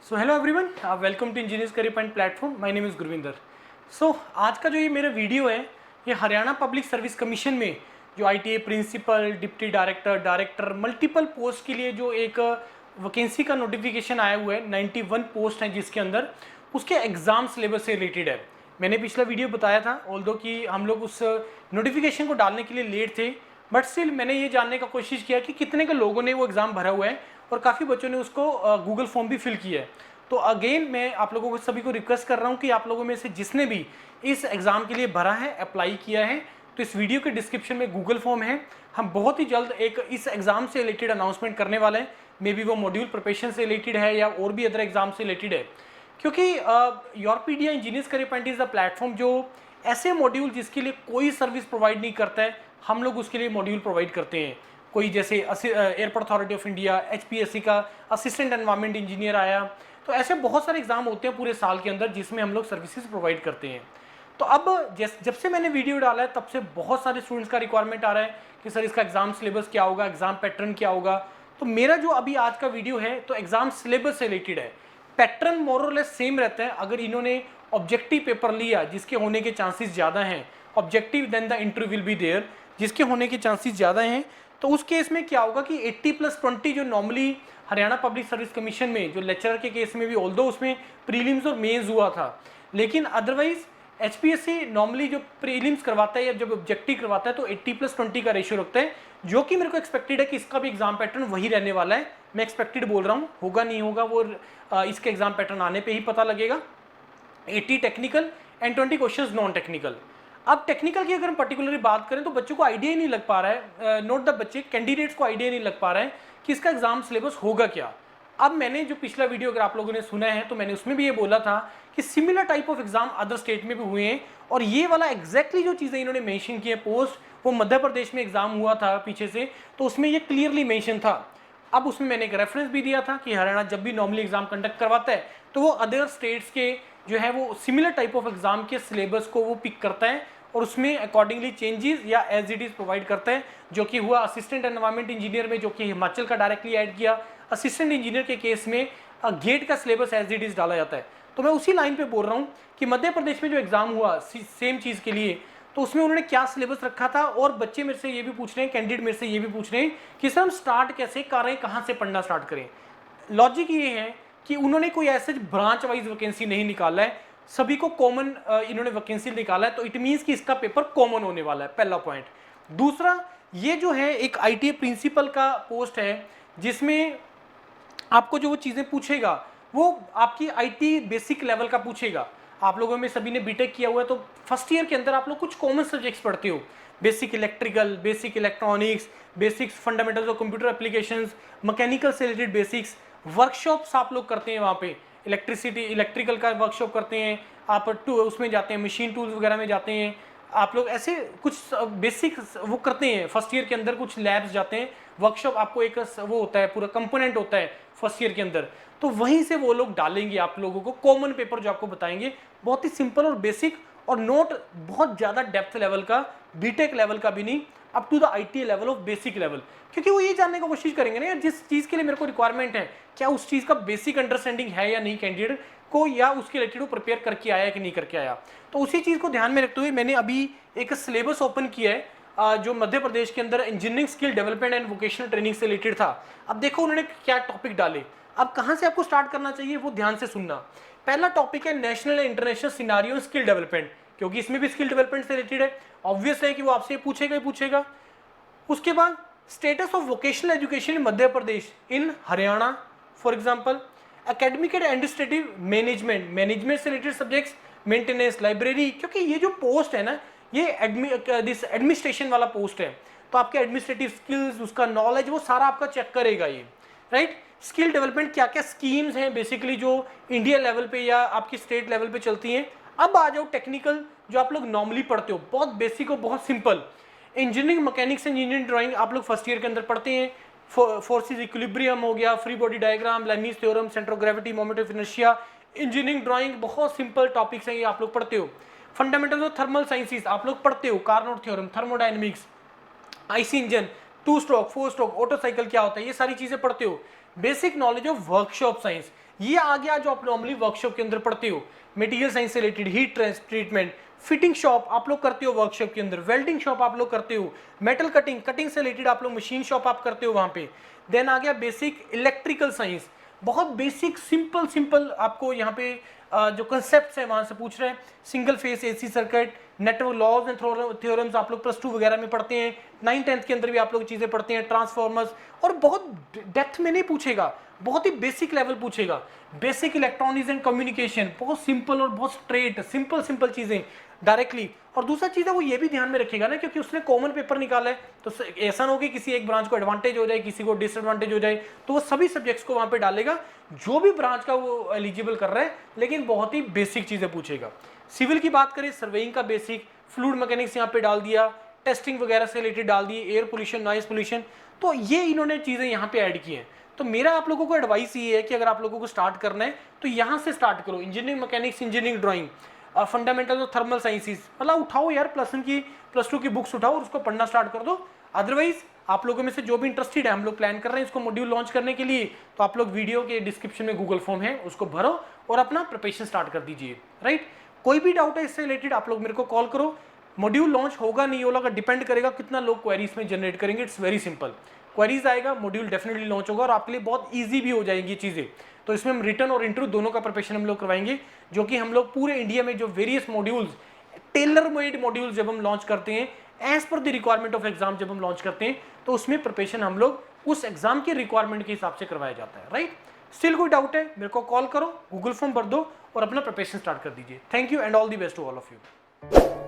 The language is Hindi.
So hello everyone, welcome to engineers career point platform. My name is Gurvinder. आज का जो ये मेरा वीडियो है, ये हरियाणा पब्लिक सर्विस कमीशन में जो ITA principal, deputy director, director multiple post के लिए जो एक वैकेंसी का नोटिफिकेशन आया हुआ है, 91 पोस्ट हैं जिसके अंदर उसके एग्ज़ाम सिलेबस से रिलेटेड है। मैंने पिछला वीडियो बताया था, ऑल्दो कि हम लोग उस नोटिफिकेशन को डालने के लिए लेट थे, बट स्टिल मैंने ये जानने का कोशिश किया कि कितने के लोगों ने वो एग्ज़ाम भरा हुआ है और काफ़ी बच्चों ने उसको गूगल फॉर्म भी फिल किया है। तो अगेन मैं आप लोगों को सभी को रिक्वेस्ट कर रहा हूँ कि आप लोगों में से जिसने भी इस एग्ज़ाम के लिए भरा है, अप्लाई किया है, तो इस वीडियो के डिस्क्रिप्शन में गूगल फॉर्म है। हम बहुत ही जल्द एक इस एग्ज़ाम से रिलेटेड अनाउंसमेंट करने वाले हैं। मे बी वो मॉड्यूल प्रिपरेशन से रिलेटेड है या और भी अदर एग्जाम से रिलेटेड है, क्योंकि योरपीडिया engineers career point is the platform जो ऐसे मॉड्यूल जिसके लिए कोई सर्विस प्रोवाइड नहीं करता है, हम लोग उसके लिए मॉड्यूल प्रोवाइड करते हैं। कोई जैसे airport authority of India, HPSC का असिस्टेंट एनवायरमेंट इंजीनियर आया, तो ऐसे बहुत सारे एग्जाम होते हैं पूरे साल के अंदर जिसमें हम लोग सर्विसेज प्रोवाइड करते हैं। तो अब जब से मैंने वीडियो डाला है तब से बहुत सारे स्टूडेंट्स का रिक्वायरमेंट आ रहा है कि सर इसका एग्जाम सिलेबस क्या होगा, एग्जाम पैटर्न क्या होगा। तो मेरा जो अभी आज का वीडियो है तो एग्जाम सिलेबस से रिलेटेड है। पैटर्न मोर और लेस सेम रहता है। अगर इन्होंने ऑब्जेक्टिव पेपर लिया जिसके होने के चांसेस ज़्यादा हैं, objective then the interview will be there, जिसके होने के चांसेस ज़्यादा हैं, तो उस केस में क्या होगा कि 80+20 जो normally Haryana public service commission में जो लेक्चरर के केस में भी, ऑल्दो उसमें प्रीलिम्स और मेंस हुआ था, लेकिन अदरवाइज एचपीएससी नॉर्मली जो प्रीलिम्स करवाता है या जब ऑब्जेक्टिव करवाता है तो 80+20 का रेशियो रखता है, जो कि मेरे को एक्सपेक्टेड है कि इसका भी एग्जाम पैटर्न वही रहने वाला है। मैं एक्सपेक्टेड बोल रहा हूँ, होगा नहीं होगा वो इसके एग्जाम पैटर्न आने पर ही पता लगेगा। 80 technical and 20 questions non technical. अब टेक्निकल की अगर हम पर्टिकुलरली बात करें तो बच्चों को आइडिया ही नहीं लग पा रहा है, नोट द बच्चे कैंडिडेट्स को आइडिया नहीं लग पा रहा है कि इसका एग्जाम सिलेबस होगा क्या। अब मैंने जो पिछला वीडियो अगर आप लोगों ने सुना है तो मैंने उसमें भी ये बोला था कि similar type of exam other state में भी हुए हैं, और ये वाला एग्जैक्टली जो चीज़ें इन्होंने मेंशन की है पोस्ट, वो मध्य प्रदेश में एग्जाम हुआ था पीछे से, तो उसमें ये क्लियरली मेंशन था। अब उसमें मैंने एक रेफरेंस भी दिया था कि हरियाणा जब भी नॉर्मली एग्जाम कंडक्ट करवाता है तो वो अदर स्टेट्स के जो है वो सिमिलर टाइप ऑफ एग्जाम के सिलेबस को वो पिक करता है और उसमें अकॉर्डिंगली चेंजेस या एज इट इज प्रोवाइड करता है, जो कि हुआ असिस्टेंट एनवायरमेंट इंजीनियर में, जो कि हिमाचल का डायरेक्टली ऐड किया। असिस्टेंट इंजीनियर के केस में गेट का सिलेबस एज इट इज डाला जाता है। तो मैं उसी लाइन पे बोल रहा हूँ कि मध्य प्रदेश में जो एग्जाम हुआ सेम चीज़ के लिए, तो उसमें उन्होंने क्या सिलेबस रखा था, और बच्चे मेरे से ये भी पूछ रहे हैं, कैंडिडेट मेरे से ये भी पूछ रहे हैं कि सर हम स्टार्ट कैसे कर रहे हैं, कहाँ से पढ़ना स्टार्ट करें। लॉजिक ये है कि उन्होंने कोई ऐसे ब्रांच वाइज वैकेंसी नहीं निकाला है, सभी को कॉमन इन्होंने वैकेंसी निकाला है, तो इट मीन्स कि इसका पेपर कॉमन होने वाला है, पहला पॉइंट। दूसरा, ये जो है एक आईटीए प्रिंसिपल का पोस्ट है जिसमें आपको जो वो चीज़ें पूछेगा वो आपकी आईटी बेसिक लेवल का पूछेगा। आप लोगों में सभी ने बीटेक किया हुआ है तो फर्स्ट ईयर के अंदर आप लोग कुछ कॉमन सब्जेक्ट्स पढ़ते हो, basic electrical, basic electronics, basics fundamentals of computer applications, mechanical से रिलेटेड बेसिक्स, वर्कशॉप्स आप लोग करते हैं वहाँ पे, इलेक्ट्रिकल का वर्कशॉप करते हैं आप, उसमें जाते हैं, मशीन टूल्स वगैरह में जाते हैं आप लोग, ऐसे कुछ बेसिक वो करते हैं फर्स्ट ईयर के अंदर, कुछ लैब्स जाते हैं, वर्कशॉप आपको एक वो होता है, पूरा कंपोनेंट होता है फर्स्ट ईयर के अंदर, तो वहीं से वो लोग डालेंगे आप लोगों को कॉमन पेपर जो आपको बताएंगे, बहुत ही सिंपल और बेसिक, और नोट बहुत ज़्यादा डेप्थ लेवल का, बीटेक लेवल का भी नहीं, up to the IT level of basic level, क्योंकि वो ये जानने की कोशिश करेंगे ना यार जिस चीज़ के लिए मेरे को रिक्वायरमेंट है, क्या उस चीज़ का बेसिक अंडरस्टैंडिंग है या नहीं कैंडिडेट को, या उसके रिलेटेड वो प्रिपेयर करके आया कि नहीं करके आया। तो उसी चीज़ को ध्यान में रखते हुए मैंने अभी एक सिलेबस ओपन किया है जो मध्य प्रदेश के अंदर engineering skill development and vocational training से रिलेटेड था। अब देखो उन्होंने क्या टॉपिक डाले, अब कहाँ से आपको स्टार्ट करना चाहिए वो ध्यान से सुनना। पहला टॉपिक है national and international scenario skill development, क्योंकि इसमें भी स्किल डेवलपमेंट से रिलेटेड है, ऑब्वियस है कि वो आपसे पूछेगा ही पूछेगा। उसके बाद status of vocational education in Madhya Pradesh in Haryana, for example academic and administrative management से रिलेटेड सब्जेक्ट्स, मेंटेनेंस, लाइब्रेरी, क्योंकि ये जो पोस्ट है ना ये एडमिनिस्ट्रेशन वाला पोस्ट है, तो आपके एडमिनिस्ट्रेटिव स्किल्स, उसका नॉलेज, वो सारा आपका चेक करेगा ये, राइट। स्किल डेवलपमेंट क्या क्या स्कीम्स हैं बेसिकली जो इंडिया लेवल पे या आपकी स्टेट लेवल पे चलती हैं। अब आ जाओ टेक्निकल जो आप लोग नॉर्मली पढ़ते हो, बहुत बेसिक और बहुत simple. Engineering mechanics, engineering drawing आप लोग फर्स्ट ईयर के अंदर पढ़ते हैं, फोर्सेस इक्विलिब्रियम हो गया, free body diagram, Lami's theorem, centre of gravity, moment of inertia, engineering drawing, बहुत सिंपल टॉपिक्स हैं ये आप लोग पढ़ते हो। फंडामेंटल्स ऑफ थर्मल साइंसेस आप लोग पढ़ते हो, Carnot theorem, thermodynamics, IC engine, 2 stroke 4 stroke, auto cycle क्या होता है, ये सारी चीजें पढ़ते हो। Basic knowledge of workshop science, ये आ गया जो आप नॉर्मली वर्कशॉप के अंदर पढ़ते हो, मटेरियल साइंस से related, heat treatment, fitting shop आप लोग करते हो वर्कशॉप के अंदर, वेल्डिंग शॉप आप लोग करते हो, मेटल कटिंग, कटिंग से रिलेटेड आप लोग मशीन शॉप आप करते हो वहां पे। देन आ गया बेसिक इलेक्ट्रिकल साइंस, बहुत बेसिक सिंपल आपको यहाँ पे जो कंसेप्ट है वहां से पूछ रहे हैं। Single phase AC circuit, network laws and theorems आप लोग +2 वगैरह में पढ़ते हैं, 9th-10th के अंदर भी आप लोग चीजें पढ़ते हैं, ट्रांसफॉर्मर्स, और बहुत डेप्थ में नहीं पूछेगा, बहुत ही बेसिक लेवल पूछेगा। बेसिक इलेक्ट्रॉनिक्स एंड कम्युनिकेशन, बहुत सिंपल और बहुत स्ट्रेट सिंपल चीजें डायरेक्टली। और दूसरा चीज है वो ये भी ध्यान में रखेगा ना, क्योंकि उसने कॉमन पेपर निकाला है, तो ऐसा ना हो कि किसी एक ब्रांच को एडवांटेज हो जाए, किसी को डिसएडवांटेज हो जाए, तो वो सभी सब्जेक्ट्स को वहां पे डालेगा जो भी ब्रांच का वो एलिजिबल कर रहा है, लेकिन बहुत ही बेसिक चीजें पूछेगा। सिविल की बात करें, सर्वेइंग का बेसिक, फ्लूइड मैकेनिक्स यहाँ पे डाल दिया, टेस्टिंग वगैरह से रिलेटेड डाल दिए, एयर पोल्यूशन, नॉइज पोल्यूशन, तो ये इन्होंने चीजें यहाँ पे ऐड की हैं। तो मेरा आप लोगों को एडवाइस ये है कि अगर आप लोगों को स्टार्ट करना है तो यहाँ से स्टार्ट करो, engineering mechanics, engineering drawing, fundamental of thermal sciences, मतलब उठाओ यार, +2 की बुक्स उठाओ और उसको पढ़ना स्टार्ट कर दो। अदरवाइज आप लोगों में से जो भी इंटरेस्टेड है, हम लोग प्लान कर रहे हैं इसको मॉड्यूल लॉन्च करने के लिए, तो आप लोग वीडियो के डिस्क्रिप्शन में गूगल फॉर्म है उसको भरो और अपना प्रिपरेशन स्टार्ट कर दीजिए, राइट। कोई भी डाउट है इससे रिलेटेड आप लोग मेरे को कॉल करो। मॉड्यूल लॉन्च होगा नहीं होगा डिपेंड करेगा कितना लोग क्वेरीज में जनरेट करेंगे। इट्स वेरी सिंपल, क्वेरीज आएगा, मॉड्यूल डेफिनेटली लॉन्च होगा और आपके लिए बहुत ईजी भी हो जाएंगी चीजें। तो इसमें हम रिटर्न और इंटरव्यू दोनों का प्रिपरेशन हम लोग करवाएंगे, जो कि हम लोग पूरे इंडिया में जो various modules, tailor made modules जब हम लॉन्च करते हैं, as per the requirement of exam जब हम लॉन्च करते हैं, तो उसमें प्रिपरेशन हम लोग उस एग्जाम के रिक्वायरमेंट के हिसाब से करवाया जाता है, राइट। स्टिल कोई डाउट है मेरे को कॉल करो, गूगल फॉर्म भर दो और अपना प्रिपरेशन स्टार्ट कर दीजिए। Thank you and all the best to all of you.